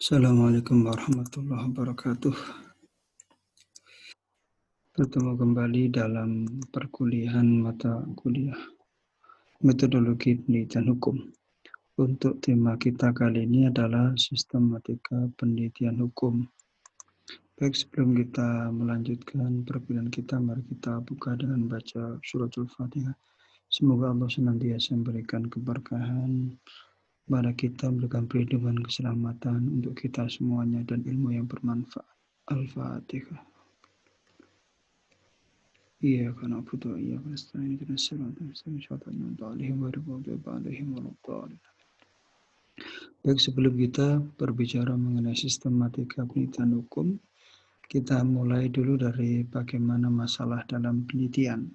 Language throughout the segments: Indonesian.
Assalamualaikum warahmatullahi wabarakatuh. Bertemu kembali dalam perkuliahan mata kuliah metodologi penelitian hukum. Untuk tema kita kali ini adalah sistematika penelitian hukum. Baik, sebelum kita melanjutkan perkuliahan kita, mari kita buka dengan baca suratul Fatihah. Semoga Allah senantiasa memberikan keberkahan kepada kita, memberikan perlindungan, keselamatan untuk kita semuanya, dan ilmu yang bermanfaat. Al-Fatihah. Iyyaka na'budu wa iyyaka nasta'in ihdinas siratal mustaqim siratal ladzina an'amta 'alaihim waladdallin. Baik, sebelum kita berbicara mengenai sistematika penelitian hukum, kita mulai dulu dari bagaimana masalah dalam penelitian.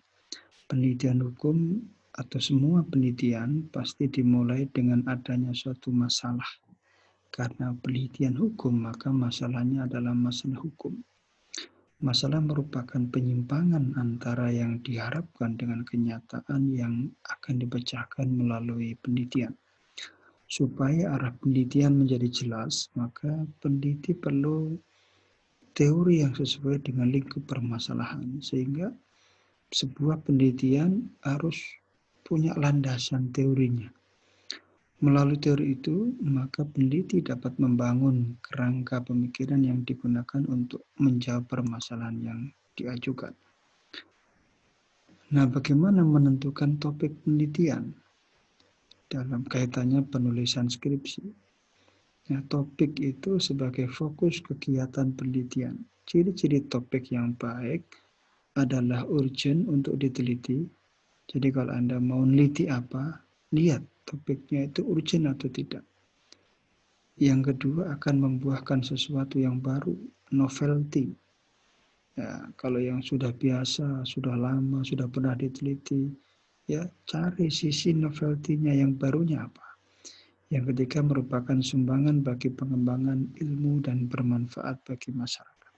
Penelitian hukum atau semua penelitian pasti dimulai dengan adanya suatu masalah. Karena penelitian hukum, maka masalahnya adalah masalah hukum. Masalah merupakan penyimpangan antara yang diharapkan dengan kenyataan yang akan dipecahkan melalui penelitian. Supaya arah penelitian menjadi jelas, maka peneliti perlu teori yang sesuai dengan lingkup permasalahan. Sehingga sebuah penelitian harus punya landasan teorinya. Melalui teori itu, maka peneliti dapat membangun kerangka pemikiran yang digunakan untuk menjawab permasalahan yang diajukan. Nah, bagaimana menentukan topik penelitian dalam kaitannya penulisan skripsi? Nah, topik itu sebagai fokus kegiatan penelitian. Ciri-ciri topik yang baik adalah urgent untuk diteliti. Jadi kalau Anda mau meneliti apa, lihat topiknya itu urgent atau tidak. Yang kedua, akan membuahkan sesuatu yang baru, novelty. Ya, kalau yang sudah biasa, sudah lama, sudah pernah diteliti, ya cari sisi novelty-nya yang barunya apa. Yang ketiga, merupakan sumbangan bagi pengembangan ilmu dan bermanfaat bagi masyarakat.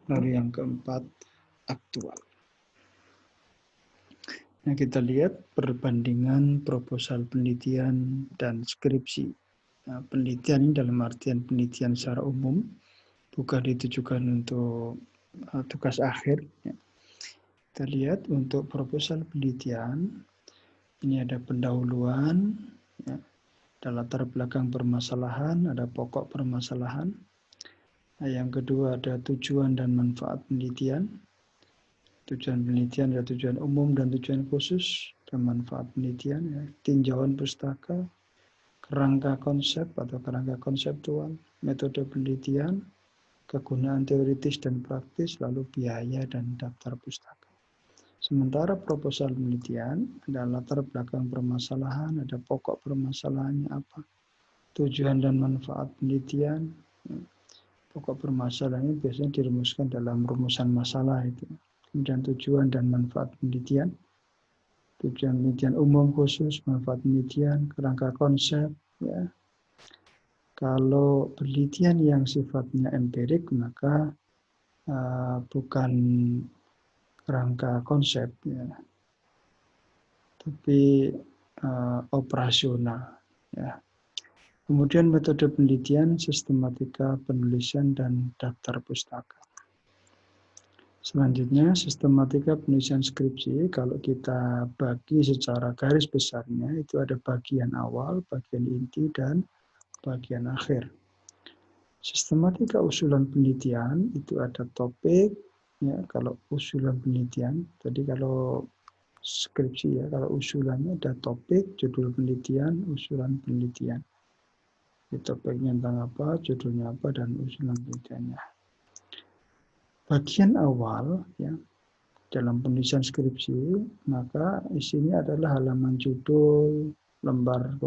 Lalu yang keempat, aktual. Nah, kita lihat perbandingan proposal penelitian dan skripsi. Nah, penelitian ini dalam artian penelitian secara umum, bukan ditujukan untuk tugas akhir. Kita lihat untuk proposal penelitian, ini ada pendahuluan, ya, ada latar belakang permasalahan, ada pokok permasalahan. Nah, yang kedua ada tujuan dan manfaat penelitian. Tujuan penelitian ada tujuan umum dan tujuan khusus, dan manfaat penelitian, ya, tinjauan pustaka, kerangka konsep atau kerangka konseptual, metode penelitian, kegunaan teoritis dan praktis, lalu biaya dan daftar pustaka. Sementara proposal penelitian ada latar belakang permasalahan, ada pokok permasalahannya apa, tujuan dan manfaat penelitian. Pokok permasalahan ini biasanya dirumuskan dalam rumusan masalah itu. Kemudian tujuan dan manfaat penelitian, tujuan penelitian umum khusus, manfaat penelitian, kerangka konsep. Ya. Kalau penelitian yang sifatnya empirik, maka bukan kerangka konsep, ya, tapi operasional. Ya. Kemudian metode penelitian, sistematika penulisan, dan daftar pustaka. Selanjutnya, sistematika penulisan skripsi, kalau kita bagi secara garis besarnya, itu ada bagian awal, bagian inti, dan bagian akhir. Sistematika usulan penelitian, itu ada topik, ya, kalau usulan penelitian, jadi kalau skripsi, ya, kalau usulannya ada topik, judul penelitian, usulan penelitian. Topiknya tentang apa, judulnya apa, dan usulan penelitiannya. Bagian awal, ya, dalam penulisan skripsi, maka isinya adalah halaman judul, lembar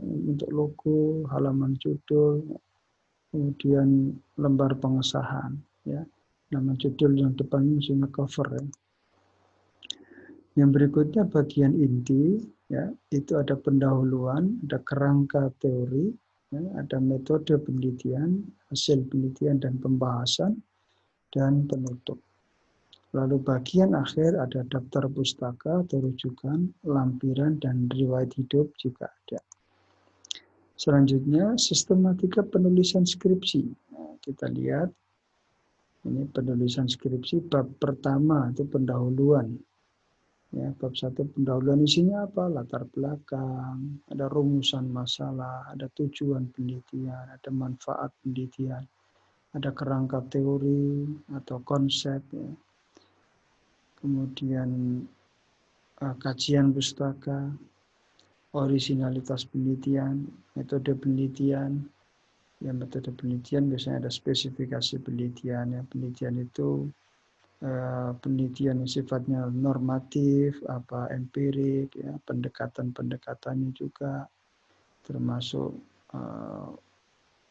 untuk logo, halaman judul, kemudian lembar pengesahan, ya. Nama judul yang depannya misalnya cover, ya. Yang berikutnya bagian inti, ya, itu ada pendahuluan, ada kerangka teori, ya, ada metode penelitian, hasil penelitian dan pembahasan, dan penutup. Lalu bagian akhir ada daftar pustaka atau rujukan, lampiran, dan riwayat hidup jika ada. Selanjutnya, sistematika penulisan skripsi. Nah, kita lihat, ini penulisan skripsi bab pertama, itu pendahuluan. Ya, bab 1 pendahuluan isinya apa? Latar belakang, ada rumusan masalah, ada tujuan penelitian, ada manfaat penelitian, ada kerangka teori atau konsep, ya. Kemudian kajian pustaka, orisinalitas penelitian, metode penelitian. Ya, metode penelitian biasanya ada spesifikasi penelitian. Ya, penelitian itu penelitian yang sifatnya normatif, apa empirik, ya, pendekatan-pendekatannya juga, termasuk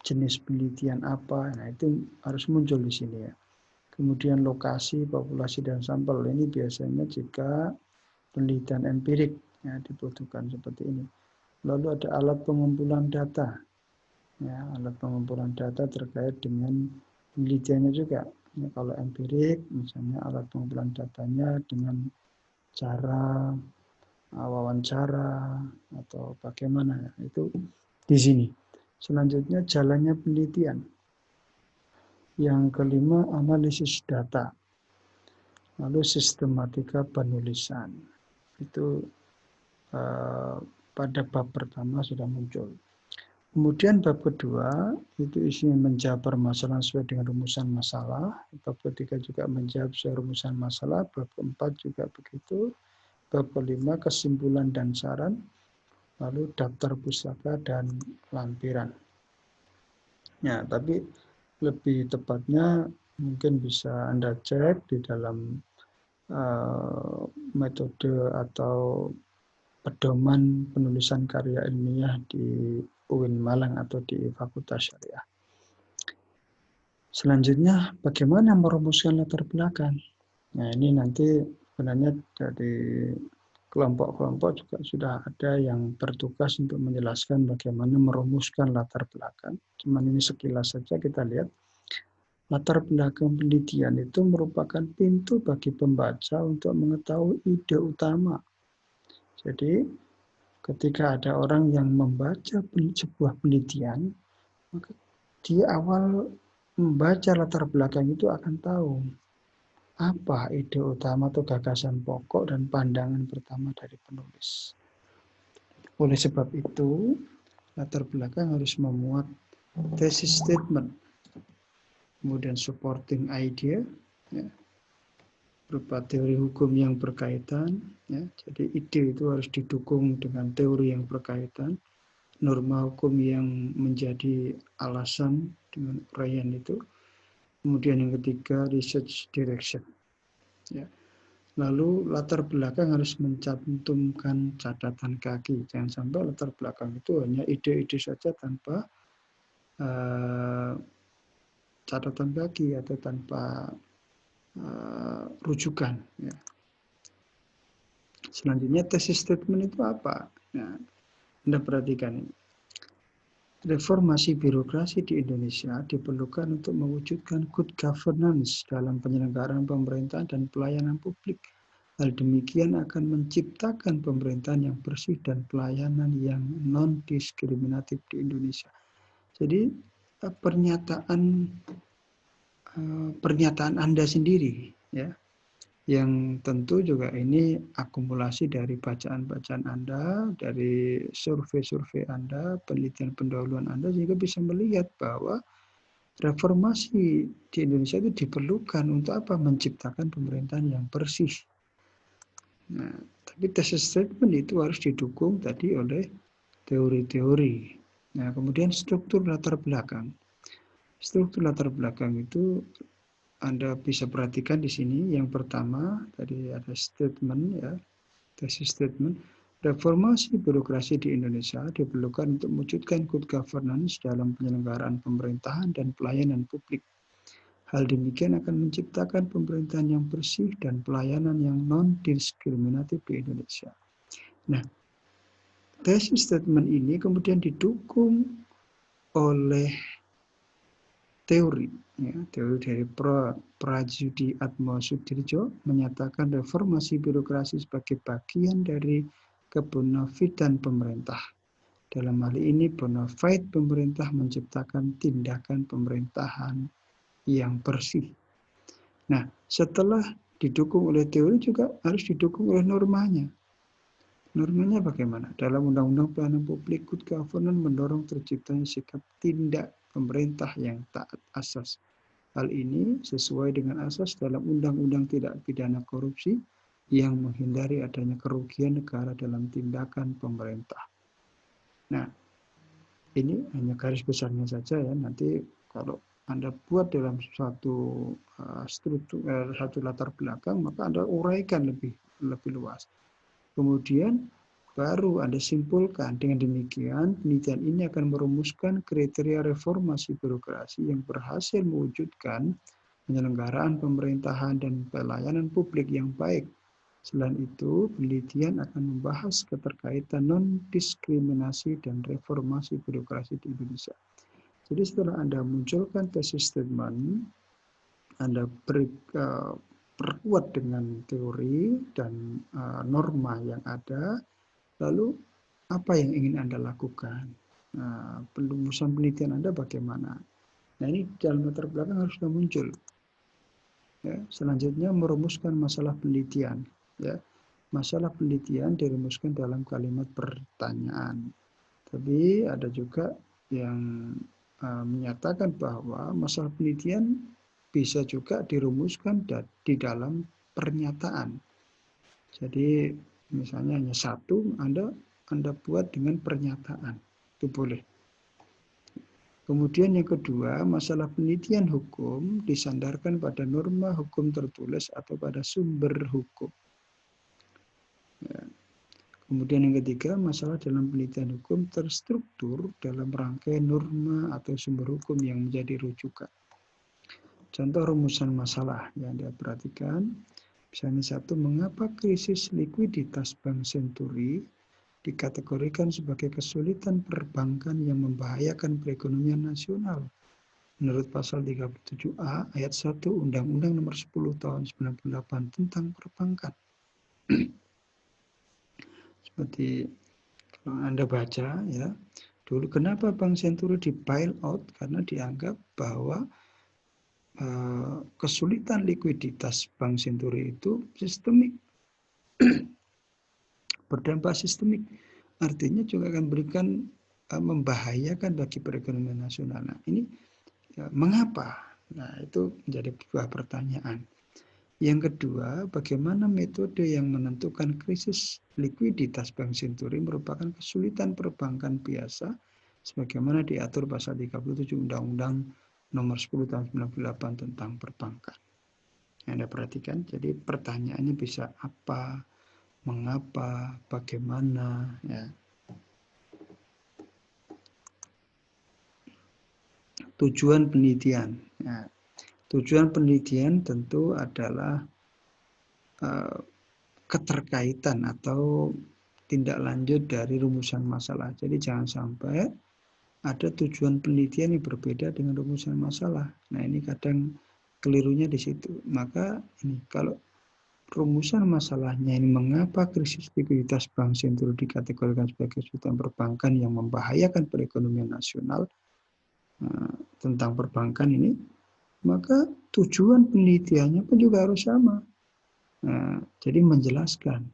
jenis penelitian apa. Nah, itu harus muncul di sini ya. Kemudian lokasi, populasi, dan sampel. Ini biasanya jika penelitian empirik ya, dibutuhkan seperti ini. Lalu ada alat pengumpulan data. Ya, alat pengumpulan data terkait dengan penelitiannya juga. Ya, kalau empirik, misalnya alat pengumpulan datanya dengan cara wawancara atau bagaimana, itu di sini. Selanjutnya jalannya penelitian. Yang kelima, analisis data. Lalu sistematika penulisan. Itu pada bab pertama sudah muncul. Kemudian bab kedua, itu isinya menjawab permasalahan sesuai dengan rumusan masalah. Bab ketiga juga menjawab sesuai rumusan masalah. Bab keempat juga begitu. Bab kelima, kesimpulan dan saran. Lalu daftar pustaka dan lampiran. Ya, tapi lebih tepatnya mungkin bisa Anda cek di dalam metode atau pedoman penulisan karya ilmiah di UIN Malang atau di Fakultas Syariah. Selanjutnya, bagaimana merumuskan latar belakang? Nah, ini nanti sebenarnya dari kelompok-kelompok juga sudah ada yang bertugas untuk menjelaskan bagaimana merumuskan latar belakang. Cuman ini sekilas saja kita lihat. Latar belakang penelitian itu merupakan pintu bagi pembaca untuk mengetahui ide utama. Jadi, ketika ada orang yang membaca sebuah penelitian, maka di awal membaca latar belakang itu akan tahu apa ide utama atau gagasan pokok dan pandangan pertama dari penulis. Oleh sebab itu, latar belakang harus memuat thesis statement, kemudian supporting idea, ya, berupa teori hukum yang berkaitan. Ya, jadi ide itu harus didukung dengan teori yang berkaitan, norma hukum yang menjadi alasan dengan uraian itu. Kemudian yang ketiga, research direction. Ya. Lalu latar belakang harus mencantumkan catatan kaki. Jangan sampai latar belakang itu hanya ide-ide saja tanpa catatan kaki atau tanpa rujukan. Ya. Selanjutnya thesis statement itu apa? Nah, Anda perhatikan ini. Reformasi birokrasi di Indonesia diperlukan untuk mewujudkan good governance dalam penyelenggaraan pemerintahan dan pelayanan publik. Hal demikian akan menciptakan pemerintahan yang bersih dan pelayanan yang non-diskriminatif di Indonesia. Jadi pernyataan Anda sendiri, ya, yang tentu juga ini akumulasi dari bacaan-bacaan Anda, dari survei-survei Anda, penelitian pendahuluan Anda, sehingga bisa melihat bahwa reformasi di Indonesia itu diperlukan untuk apa? Menciptakan pemerintahan yang bersih. Nah, tapi thesis statement itu harus didukung tadi oleh teori-teori. Nah, kemudian struktur latar belakang. Struktur latar belakang itu Anda bisa perhatikan di sini. Yang pertama, tadi ada statement, ya, thesis statement. Reformasi birokrasi di Indonesia diperlukan untuk mewujudkan good governance dalam penyelenggaraan pemerintahan dan pelayanan publik. Hal demikian akan menciptakan pemerintahan yang bersih dan pelayanan yang non-diskriminatif di Indonesia. Nah, thesis statement ini kemudian didukung oleh teori, ya, teori dari Prajudi Atmosudrirjo menyatakan reformasi birokrasi sebagai bagian dari kebenafidan pemerintah Dalam hal ini bona fide pemerintah menciptakan tindakan pemerintahan yang bersih. Nah, setelah didukung oleh teori juga harus didukung oleh normanya. Normanya bagaimana? Dalam Undang-Undang Pelayanan Publik, Good Governance mendorong terciptanya sikap tindak pemerintah yang taat asas. Hal ini sesuai dengan asas dalam Undang-Undang Tindak Pidana Korupsi yang menghindari adanya kerugian negara dalam tindakan pemerintah. Nah, ini hanya garis besarnya saja ya. Nanti kalau Anda buat dalam satu struktur, satu latar belakang, maka Anda uraikan lebih luas. Kemudian baru Anda simpulkan. Dengan demikian, penelitian ini akan merumuskan kriteria reformasi birokrasi yang berhasil mewujudkan penyelenggaraan pemerintahan dan pelayanan publik yang baik. Selain itu, penelitian akan membahas keterkaitan non-diskriminasi dan reformasi birokrasi di Indonesia. Jadi setelah Anda munculkan tesis statement, Anda perkuat dengan teori dan norma yang ada, lalu apa yang ingin Anda lakukan? Perumusan penelitian Anda bagaimana? Nah, ini dalam latar belakang harus sudah muncul. Ya, selanjutnya merumuskan masalah penelitian. Ya, masalah penelitian dirumuskan dalam kalimat pertanyaan. Tapi ada juga yang menyatakan bahwa masalah penelitian bisa juga dirumuskan di dalam pernyataan. Jadi misalnya hanya satu, Anda buat dengan pernyataan, itu boleh. Kemudian yang kedua, masalah penelitian hukum disandarkan pada norma hukum tertulis atau pada sumber hukum. Ya. Kemudian yang ketiga, masalah dalam penelitian hukum terstruktur dalam rangkaian norma atau sumber hukum yang menjadi rujukan. Contoh rumusan masalah yang Anda perhatikan, misalnya satu, mengapa krisis likuiditas Bank Senturi dikategorikan sebagai kesulitan perbankan yang membahayakan perekonomian nasional menurut pasal 37A ayat 1 Undang-Undang Nomor 10 Tahun 98 tentang perbankan. Seperti kalau Anda baca ya, dulu kenapa Bank Senturi di bail out? Karena dianggap bahwa kesulitan likuiditas Bank Senturi itu sistemik, berdampak sistemik. Artinya juga akan berikan membahayakan bagi perekonomian nasional. Nah, ini ya, mengapa? Nah, itu menjadi sebuah pertanyaan. Yang kedua, bagaimana metode yang menentukan krisis likuiditas Bank Senturi merupakan kesulitan perbankan biasa sebagaimana diatur pasal 37 Undang-Undang Nomor 10 Tahun 98 tentang perbankan. Anda perhatikan, jadi pertanyaannya bisa apa, mengapa, bagaimana, ya. Tujuan penelitian. Ya. Tujuan penelitian tentu adalah keterkaitan atau tindak lanjut dari rumusan masalah. Jadi jangan sampai ada tujuan penelitian yang berbeda dengan rumusan masalah. Nah, ini kadang kelirunya di situ. Maka ini kalau rumusan masalahnya ini mengapa krisis likuiditas Bank Senturi dikategorikan sebagai kesulitan perbankan yang membahayakan perekonomian nasional, tentang perbankan ini, maka tujuan penelitiannya pun juga harus sama. Jadi menjelaskan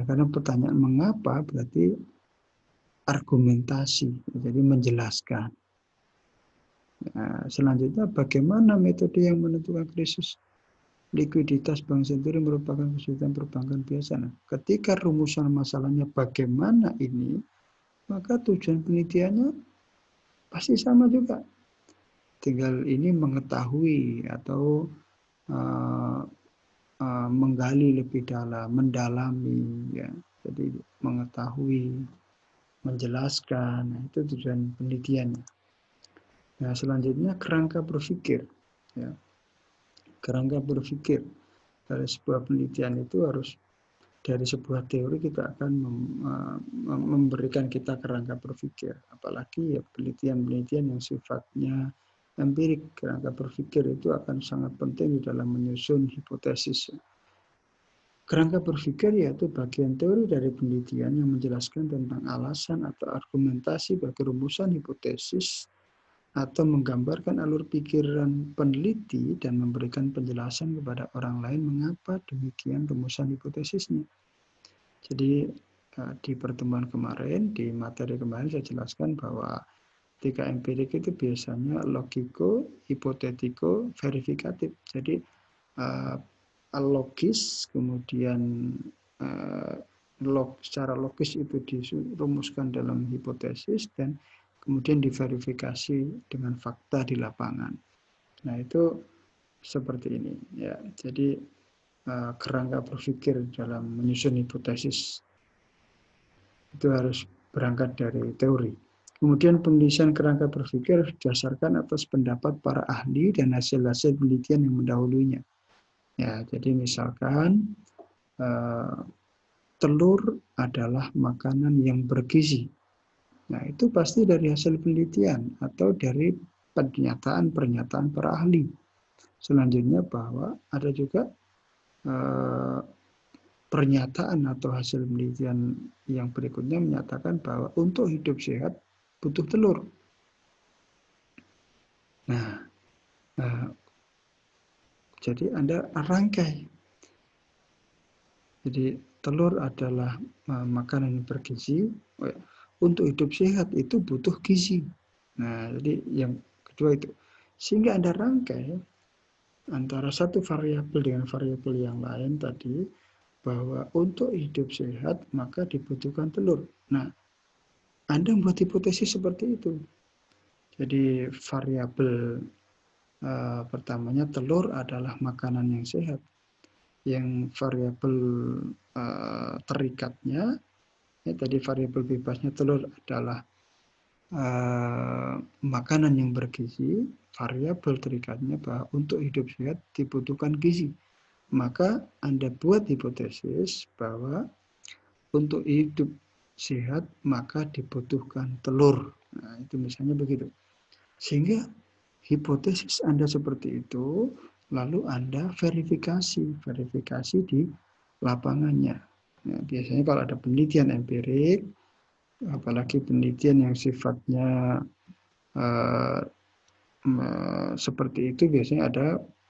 karena pertanyaan mengapa berarti argumentasi, jadi menjelaskan. Selanjutnya bagaimana metode yang menentukan krisis likuiditas Bank Senturi merupakan kesulitan perbankan biasa. Nah, ketika rumusan masalahnya bagaimana ini, maka tujuan penelitiannya pasti sama juga. Tinggal ini mengetahui atau menggali lebih dalam, mendalami, ya. Jadi mengetahui, menjelaskan, nah, itu tujuan penelitiannya. Nah, selanjutnya kerangka berpikir. Ya. Kerangka berpikir dari sebuah penelitian itu harus dari sebuah teori kita akan memberikan kita kerangka berpikir. Apalagi ya penelitian-penelitian yang sifatnya empirik, kerangka berpikir itu akan sangat penting di dalam menyusun hipotesis. Kerangka berpikir yaitu bagian teori dari penelitian yang menjelaskan tentang alasan atau argumentasi bagi rumusan hipotesis atau menggambarkan alur pikiran peneliti dan memberikan penjelasan kepada orang lain mengapa demikian rumusan hipotesisnya. Jadi di pertemuan kemarin, di materi kemarin saya jelaskan bahwa etika empirik itu biasanya logiko, hipotetiko, verifikatif. Jadi logis, kemudian secara logis itu dirumuskan dalam hipotesis dan kemudian diverifikasi dengan fakta di lapangan. Nah itu seperti ini ya. Jadi kerangka berpikir dalam menyusun hipotesis itu harus berangkat dari teori. Kemudian penulisan kerangka berpikir didasarkan atas pendapat para ahli dan hasil-hasil penelitian yang mendahulunya. Ya, jadi misalkan telur adalah makanan yang bergizi. Nah, itu pasti dari hasil penelitian atau dari pernyataan-pernyataan para ahli. Selanjutnya bahwa ada juga pernyataan atau hasil penelitian yang berikutnya menyatakan bahwa untuk hidup sehat butuh telur. Nah, jadi Anda rangkai. Jadi telur adalah makanan yang bergizi. Untuk hidup sehat itu butuh gizi. Nah, jadi yang kedua itu. Sehingga Anda rangkai antara satu variabel dengan variabel yang lain tadi, bahwa untuk hidup sehat maka dibutuhkan telur. Nah, Anda membuat hipotesis seperti itu. Jadi variabel pertamanya telur adalah makanan yang sehat. Yang variabel terikatnya, ya, tadi variabel bebasnya telur adalah makanan yang bergizi. Variabel terikatnya bahwa untuk hidup sehat dibutuhkan gizi. Maka Anda buat hipotesis bahwa untuk hidup sehat maka dibutuhkan telur. Nah, itu misalnya begitu. Sehingga hipotesis Anda seperti itu, lalu Anda verifikasi di lapangannya. Nah, biasanya kalau ada penelitian empirik, apalagi penelitian yang sifatnya seperti itu, biasanya ada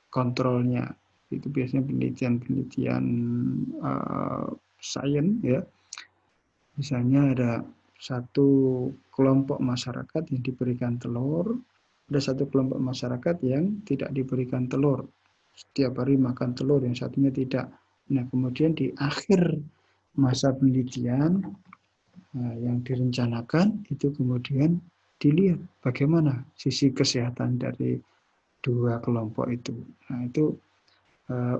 kontrolnya. Itu biasanya penelitian-penelitian sains, ya. Misalnya ada satu kelompok masyarakat yang diberikan telur, ada satu kelompok masyarakat yang tidak diberikan telur. Setiap hari makan telur, yang satunya tidak. Nah, kemudian di akhir masa penelitian yang direncanakan, itu kemudian dilihat bagaimana sisi kesehatan dari dua kelompok itu. Nah, itu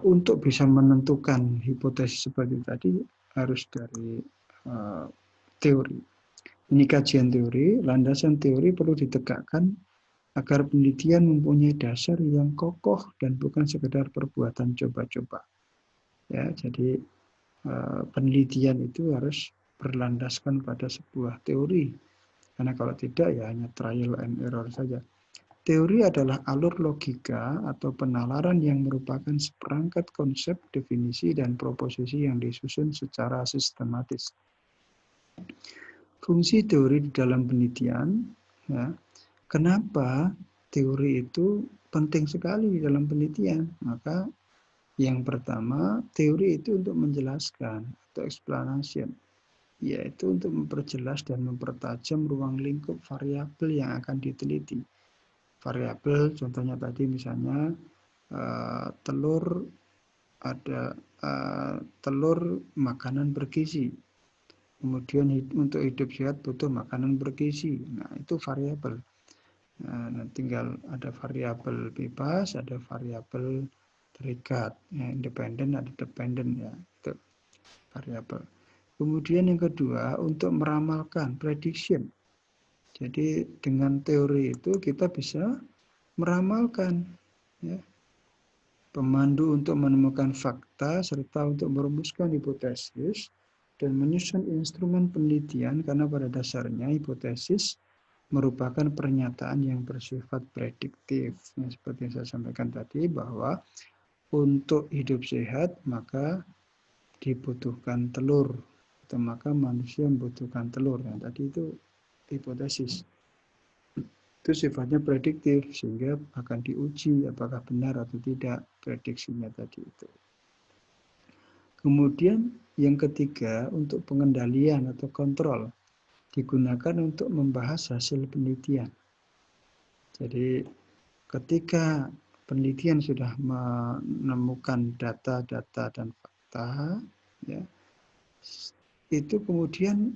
untuk bisa menentukan hipotesis seperti tadi harus dari teori. Ini kajian teori, landasan teori perlu ditegakkan agar penelitian mempunyai dasar yang kokoh dan bukan sekedar perbuatan coba-coba. Ya, jadi penelitian itu harus berlandaskan pada sebuah teori. Karena kalau tidak ya hanya trial and error saja. Teori adalah alur logika atau penalaran yang merupakan seperangkat konsep, definisi, dan proposisi yang disusun secara sistematis. Fungsi teori di dalam penelitian, ya, kenapa teori itu penting sekali di dalam penelitian? Maka yang pertama, teori itu untuk menjelaskan atau explanation, yaitu untuk memperjelas dan mempertajam ruang lingkup variabel yang akan diteliti. Variabel contohnya tadi misalnya telur telur makanan bergizi. Kemudian untuk hidup sehat butuh makanan bergizi. Nah, itu variabel. Nah, tinggal ada variabel bebas, ada variabel terikat, ya, independen, ada dependen, ya, itu variabel. Kemudian yang kedua, untuk meramalkan, prediction. Jadi dengan teori itu kita bisa meramalkan, ya, pemandu untuk menemukan fakta serta untuk merumuskan hipotesis dan menyusun instrumen penelitian, karena pada dasarnya hipotesis merupakan pernyataan yang bersifat prediktif. Ya, seperti yang saya sampaikan tadi, bahwa untuk hidup sehat maka dibutuhkan telur, atau maka manusia membutuhkan telur. Nah, tadi itu hipotesis. Itu sifatnya prediktif, sehingga akan diuji apakah benar atau tidak prediksinya tadi itu. Kemudian yang ketiga, untuk pengendalian atau kontrol, digunakan untuk membahas hasil penelitian. Jadi ketika penelitian sudah menemukan data-data dan fakta, ya, itu kemudian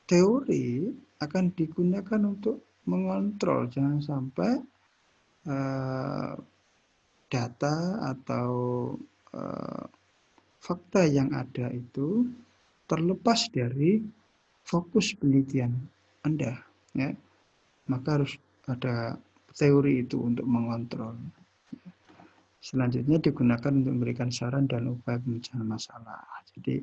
teori akan digunakan untuk mengontrol, jangan sampai data atau fakta yang ada itu terlepas dari fokus penelitian Anda, ya. Maka harus ada teori itu untuk mengontrol. Selanjutnya digunakan untuk memberikan saran dan upaya pemecahan masalah. Jadi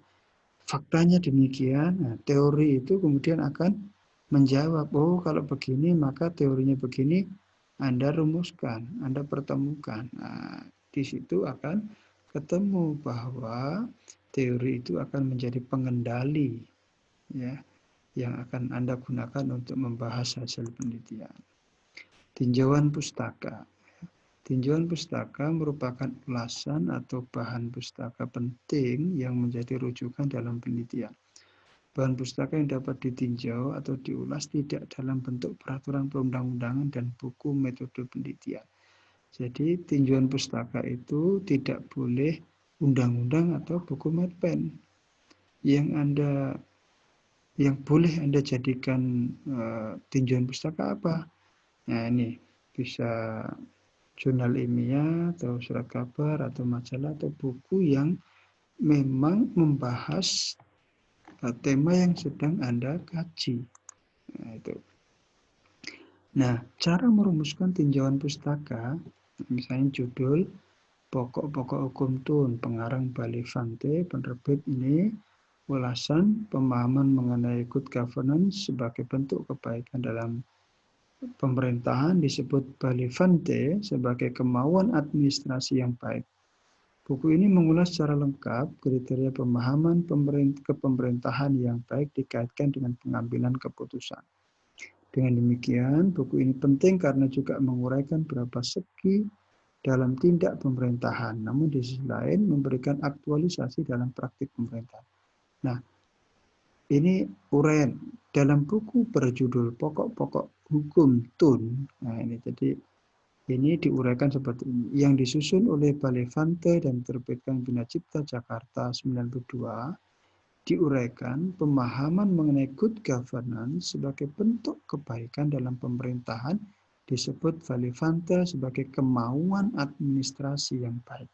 faktanya demikian, nah, teori itu kemudian akan menjawab, oh kalau begini maka teorinya begini, Anda rumuskan, Anda pertemukan. Nah, di situ akan ketemu bahwa teori itu akan menjadi pengendali, ya, yang akan Anda gunakan untuk membahas hasil penelitian. Tinjauan pustaka. Tinjauan pustaka merupakan ulasan atau bahan pustaka penting yang menjadi rujukan dalam penelitian. Bahan pustaka yang dapat ditinjau atau diulas tidak dalam bentuk peraturan perundang-undangan dan buku metode penelitian. Jadi tinjauan pustaka itu tidak boleh undang-undang atau buku medpen. Yang boleh Anda jadikan tinjauan pustaka apa? Nah ini bisa jurnal ilmiah atau surat kabar atau majalah atau buku yang memang membahas tema yang sedang Anda kaji. Nah, itu. Nah, cara merumuskan tinjauan pustaka, misalnya judul Pokok-pokok Hukum Tun, pengarang Bali Fante, penerbit ini ulasan pemahaman mengenai good governance sebagai bentuk kebaikan dalam pemerintahan disebut Bali Fante sebagai kemauan administrasi yang baik. Buku ini mengulas secara lengkap kriteria pemahaman kepemerintahan yang baik dikaitkan dengan pengambilan keputusan. Dengan demikian, buku ini penting karena juga menguraikan beberapa segi dalam tindak pemerintahan, namun di sisi lain memberikan aktualisasi dalam praktik pemerintahan. Nah, ini uraian dalam buku berjudul Pokok-pokok Hukum Tun. Nah, ini jadi ini diuraikan seperti ini. Yang disusun oleh Bali Fante dan diterbitkan Bina Cipta Jakarta 92, diuraikan pemahaman mengenai good governance sebagai bentuk kebaikan dalam pemerintahan disebut Bali Fante sebagai kemauan administrasi yang baik.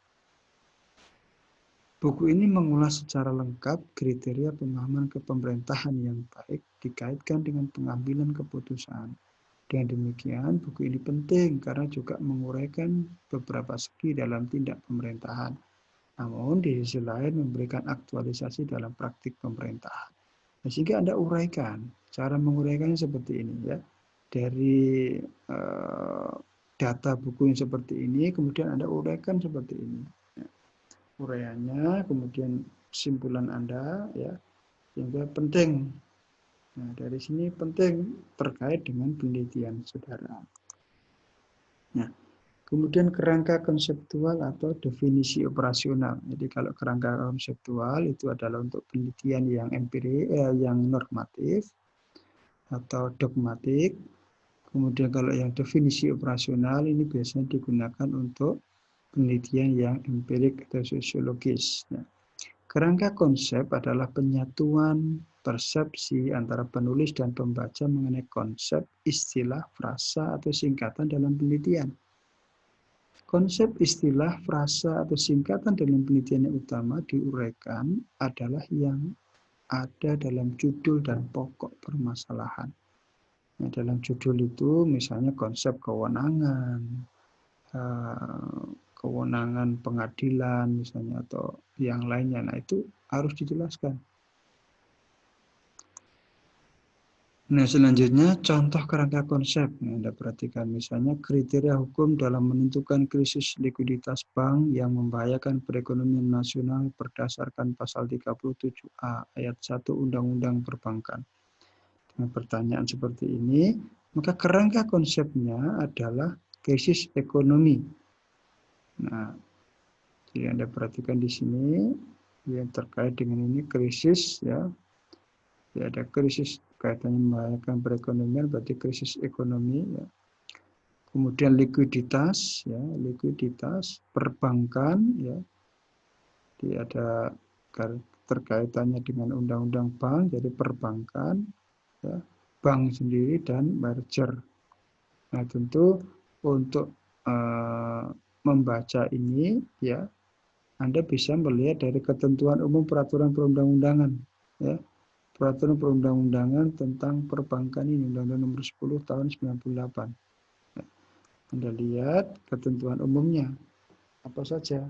Buku ini mengulas secara lengkap kriteria pemahaman kepemerintahan yang baik dikaitkan dengan pengambilan keputusan. Dengan demikian, buku ini penting karena juga menguraikan beberapa segi dalam tindak pemerintahan. Namun di sisi lain memberikan aktualisasi dalam praktik pemerintahan. Nah, sehingga Anda uraikan, cara menguraikannya seperti ini ya. Dari data buku yang seperti ini, kemudian Anda uraikan seperti ini. Uraiannya, kemudian kesimpulan Anda, ya, sehingga penting. Nah, dari sini penting terkait dengan penelitian saudara. Nah, kemudian kerangka konseptual atau definisi operasional. Jadi kalau kerangka konseptual itu adalah untuk penelitian yang yang normatif atau dogmatik. Kemudian kalau yang definisi operasional ini biasanya digunakan untuk penelitian yang empirik atau sosiologis. Nah, kerangka konsep adalah penyatuan persepsi antara penulis dan pembaca mengenai konsep, istilah, frasa, atau singkatan dalam penelitian. Konsep, istilah, frasa, atau singkatan dalam penelitian yang utama diuraikan adalah yang ada dalam judul dan pokok permasalahan. Nah, dalam judul itu misalnya konsep kewenangan, kewenangan pengadilan misalnya atau yang lainnya. Nah, itu harus dijelaskan. Nah, selanjutnya contoh kerangka konsep. Nah, Anda perhatikan misalnya kriteria hukum dalam menentukan krisis likuiditas bank yang membahayakan perekonomian nasional berdasarkan pasal 37A ayat 1 Undang-Undang Perbankan. Dengan pertanyaan seperti ini, maka kerangka konsepnya adalah krisis ekonomi. Nah, jadi Anda perhatikan di sini yang terkait dengan ini krisis ya. Ya, ada krisis kaitannya membahayakan perekonomian, berarti krisis ekonomi. Ya. Kemudian likuiditas, ya, likuiditas perbankan, ya, jadi ada terkaitannya dengan undang-undang bank, jadi perbankan, ya, bank sendiri dan merger. Nah, tentu untuk membaca ini, ya, Anda bisa melihat dari ketentuan umum peraturan perundang-undangan, ya. Peraturan perundang-undangan tentang perbankan ini, Undang-Undang Nomor 10 Tahun 98. Anda lihat ketentuan umumnya apa saja.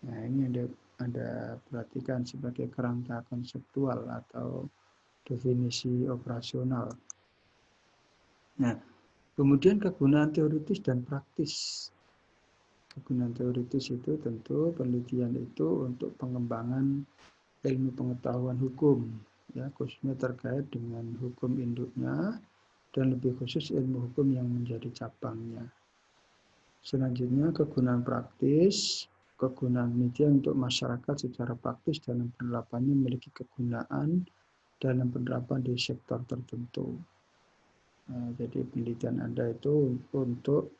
Nah, ini Anda perhatikan sebagai kerangka konseptual atau definisi operasional. Nah, kemudian kegunaan teoritis dan praktis. Kegunaan teoritis itu tentu penelitian itu untuk pengembangan ilmu pengetahuan hukum, ya, khususnya terkait dengan hukum induknya dan lebih khusus ilmu hukum yang menjadi cabangnya. Selanjutnya kegunaan praktis, kegunaan penelitian untuk masyarakat secara praktis dalam penerapannya memiliki kegunaan dalam penerapan di sektor tertentu. Nah, jadi penelitian Anda itu untuk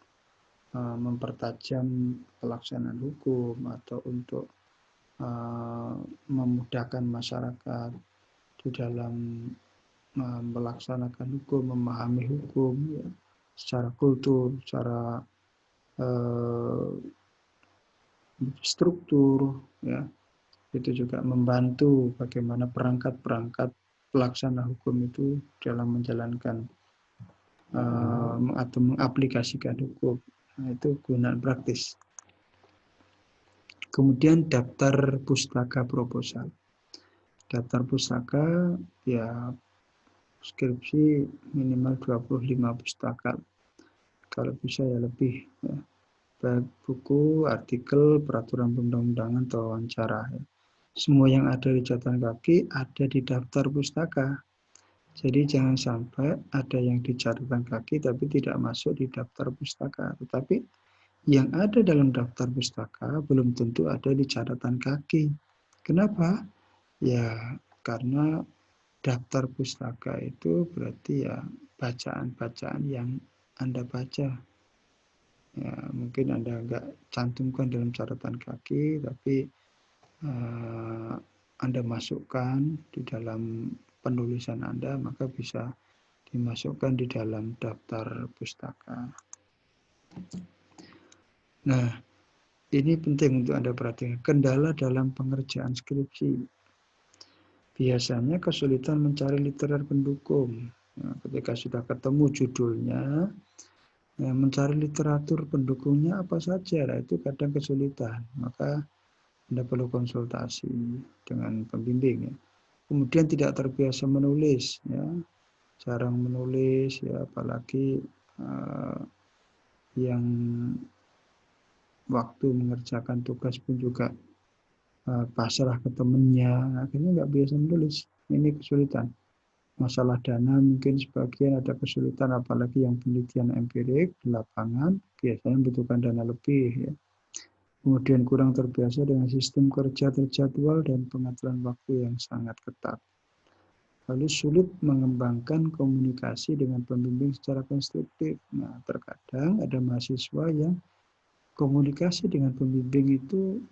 mempertajam pelaksanaan hukum atau untuk memudahkan masyarakat di dalam melaksanakan hukum, memahami hukum, ya, secara kultur, secara struktur, ya, itu juga membantu bagaimana perangkat-perangkat pelaksana hukum itu dalam menjalankan atau mengaplikasikan hukum. Nah, itu kegunaan praktis. Kemudian daftar pustaka proposal. Daftar pustaka, ya, skripsi minimal 25 pustaka. Kalau bisa ya lebih, ya. Baik buku, artikel, peraturan perundang-undangan, atau wawancara. Ya. Semua yang ada di catatan kaki ada di daftar pustaka. Jadi jangan sampai ada yang di catatan kaki tapi tidak masuk di daftar pustaka. Tetapi yang ada dalam daftar pustaka belum tentu ada di catatan kaki. Kenapa? Ya karena daftar pustaka itu berarti ya bacaan-bacaan yang Anda baca. Ya, mungkin Anda nggak cantumkan dalam catatan kaki, tapi Anda masukkan di dalam penulisan Anda, maka bisa dimasukkan di dalam daftar pustaka. Nah, ini penting untuk Anda perhatikan. Kendala dalam pengerjaan skripsi. Biasanya kesulitan mencari literer pendukung. Nah, ketika sudah ketemu judulnya, ya, mencari literatur pendukungnya apa saja, nah, itu kadang kesulitan. Maka Anda perlu konsultasi dengan pembimbing. Ya. Kemudian tidak terbiasa menulis, ya, jarang menulis, ya, apalagi yang waktu mengerjakan tugas pun juga pasrah ke temennya, akhirnya nggak biasa menulis. Ini kesulitan. Masalah dana mungkin sebagian ada kesulitan, apalagi yang penelitian empirik di lapangan biasanya membutuhkan dana lebih. Ya. Kemudian kurang terbiasa dengan sistem kerja terjadwal dan pengaturan waktu yang sangat ketat. Lalu sulit mengembangkan komunikasi dengan pembimbing secara konstruktif. Nah, terkadang ada mahasiswa yang komunikasi dengan pembimbing itu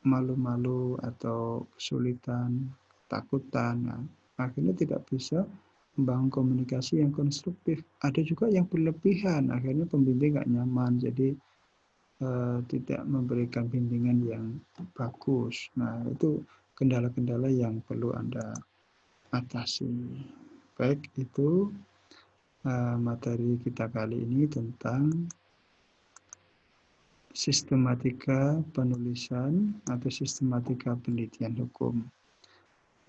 malu-malu atau kesulitan, takutan. Nah, akhirnya tidak bisa membangun komunikasi yang konstruktif. Ada juga yang berlebihan, akhirnya pembimbing nggak nyaman, jadi tidak memberikan bimbingan yang bagus. Nah, itu kendala-kendala yang perlu Anda atasi. Baik, itu materi kita kali ini tentang sistematika penulisan atau sistematika penelitian hukum.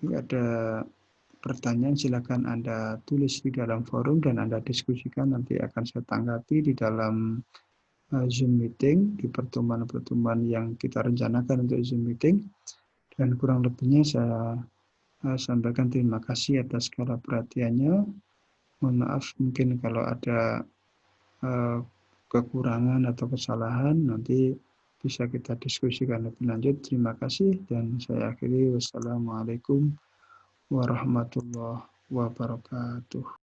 Ini ada pertanyaan silakan Anda tulis di dalam forum dan Anda diskusikan, nanti akan saya tanggapi di dalam Zoom meeting, di pertemuan-pertemuan yang kita rencanakan untuk Zoom meeting. Dan kurang lebihnya saya sampaikan terima kasih atas segala perhatiannya. Mohon maaf mungkin kalau ada kekurangan atau kesalahan, nanti bisa kita diskusikan lebih lanjut. Terima kasih dan saya akhiri. Wassalamualaikum warahmatullahi wabarakatuh.